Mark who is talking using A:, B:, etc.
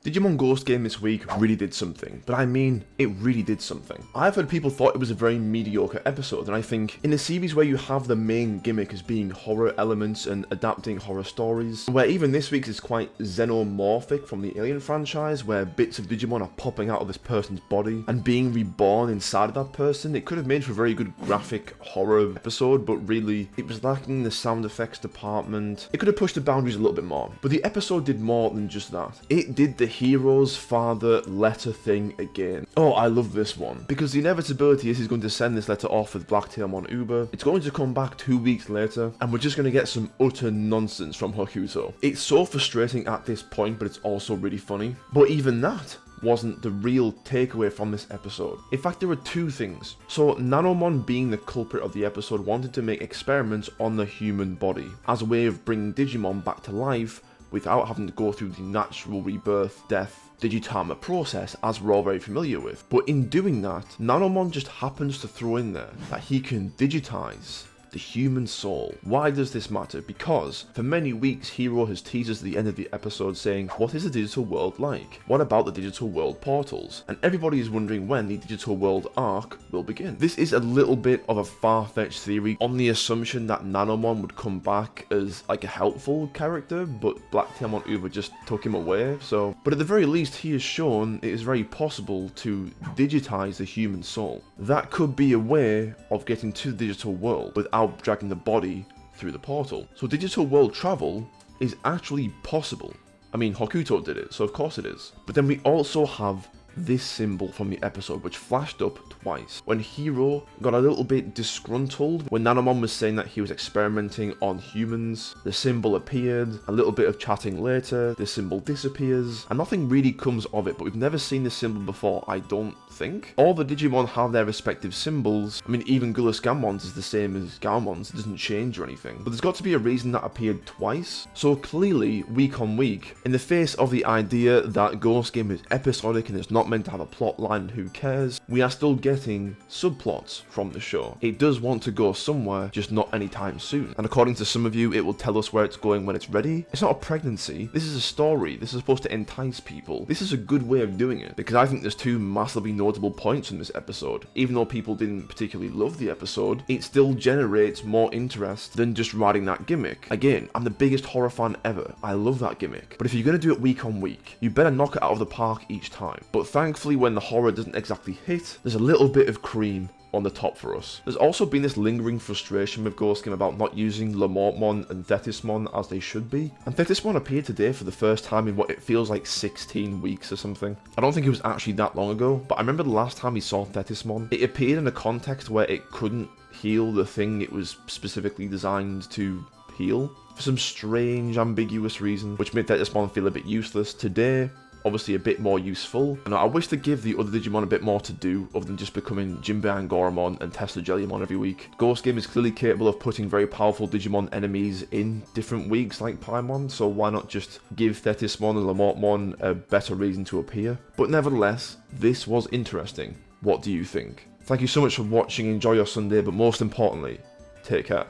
A: Digimon Ghost Game this week really did something, but I mean, it really did something. I've heard people thought it was a very mediocre episode, and I think in a series where you have the main gimmick as being horror elements and adapting horror stories, where even this week's is quite xenomorphic from the Alien franchise, where bits of Digimon are popping out of this person's body and being reborn inside of that person, it could have made for a very good graphic horror episode, but really, it was lacking the sound effects department. It could have pushed the boundaries a little bit more, but the episode did more than just that. It did the hero's father letter thing again. Oh, I love this one, because the inevitability is he's going to send this letter off with Blacktailmon Uber. It's going to come back 2 weeks later, and we're just going to get some utter nonsense from Hokuto. It's so frustrating at this point, but it's also really funny. But even that wasn't the real takeaway from this episode. In fact, there were two things. So, Nanomon, being the culprit of the episode, wanted to make experiments on the human body as a way of bringing Digimon back to life without having to go through the natural rebirth, death, Digitama process as we're all very familiar with. But in doing that, Nanomon just happens to throw in there that he can digitize the human soul. Why does this matter? Because for many weeks, Hiro has teased us at the end of the episode saying, what is the digital world like? What about the digital world portals? And everybody is wondering when the digital world arc will begin. This is a little bit of a far-fetched theory on the assumption that Nanomon would come back as like a helpful character, but Blacktailmon Uber just took him away, so. But at the very least, he has shown it is very possible to digitize the human soul. That could be a way of getting to the digital world without dragging the body through the portal. So digital world travel is actually possible. I mean, Hokuto did it, so of course it is. But then we also have this symbol from the episode, which flashed up twice. When Hiro got a little bit disgruntled, when Nanomon was saying that he was experimenting on humans, the symbol appeared, a little bit of chatting later, the symbol disappears, and nothing really comes of it, but we've never seen this symbol before, I don't think. All the Digimon have their respective symbols. I mean, even Gullus Gammon's is the same as Galmon's, it doesn't change or anything. But there's got to be a reason that appeared twice. So clearly, week on week, in the face of the idea that Ghost Game is episodic and it's not meant to have a plot line, who cares, we are still getting subplots from the show. It does want to go somewhere, just not anytime soon. And according to some of you, it will tell us where it's going when it's ready. It's not a pregnancy, this is a story, this is supposed to entice people. This is a good way of doing it, because I think there's two massively notable points in this episode. Even though people didn't particularly love the episode, it still generates more interest than just riding that gimmick. Again, I'm the biggest horror fan ever, I love that gimmick. But if you're going to do it week on week, you better knock it out of the park each time. But thankfully, when the horror doesn't exactly hit, there's a little bit of cream on the top for us. There's also been this lingering frustration with Ghost Game about not using Lamortmon and Thetismon as they should be. And Thetismon appeared today for the first time in what it feels like 16 weeks or something. I don't think it was actually that long ago, but I remember the last time we saw Thetismon, it appeared in a context where it couldn't heal the thing it was specifically designed to heal, for some strange, ambiguous reason, which made Thetismon feel a bit useless. Today, obviously a bit more useful, and I wish to give the other Digimon a bit more to do other than just becoming Jinbei and Goramon and Tesla Jellymon every week. Ghost Game is clearly capable of putting very powerful Digimon enemies in different weeks like Paimon, so why not just give Thetismon and Lamortmon a better reason to appear? But nevertheless, this was interesting. What do you think? Thank you so much for watching, enjoy your Sunday, but most importantly, take care.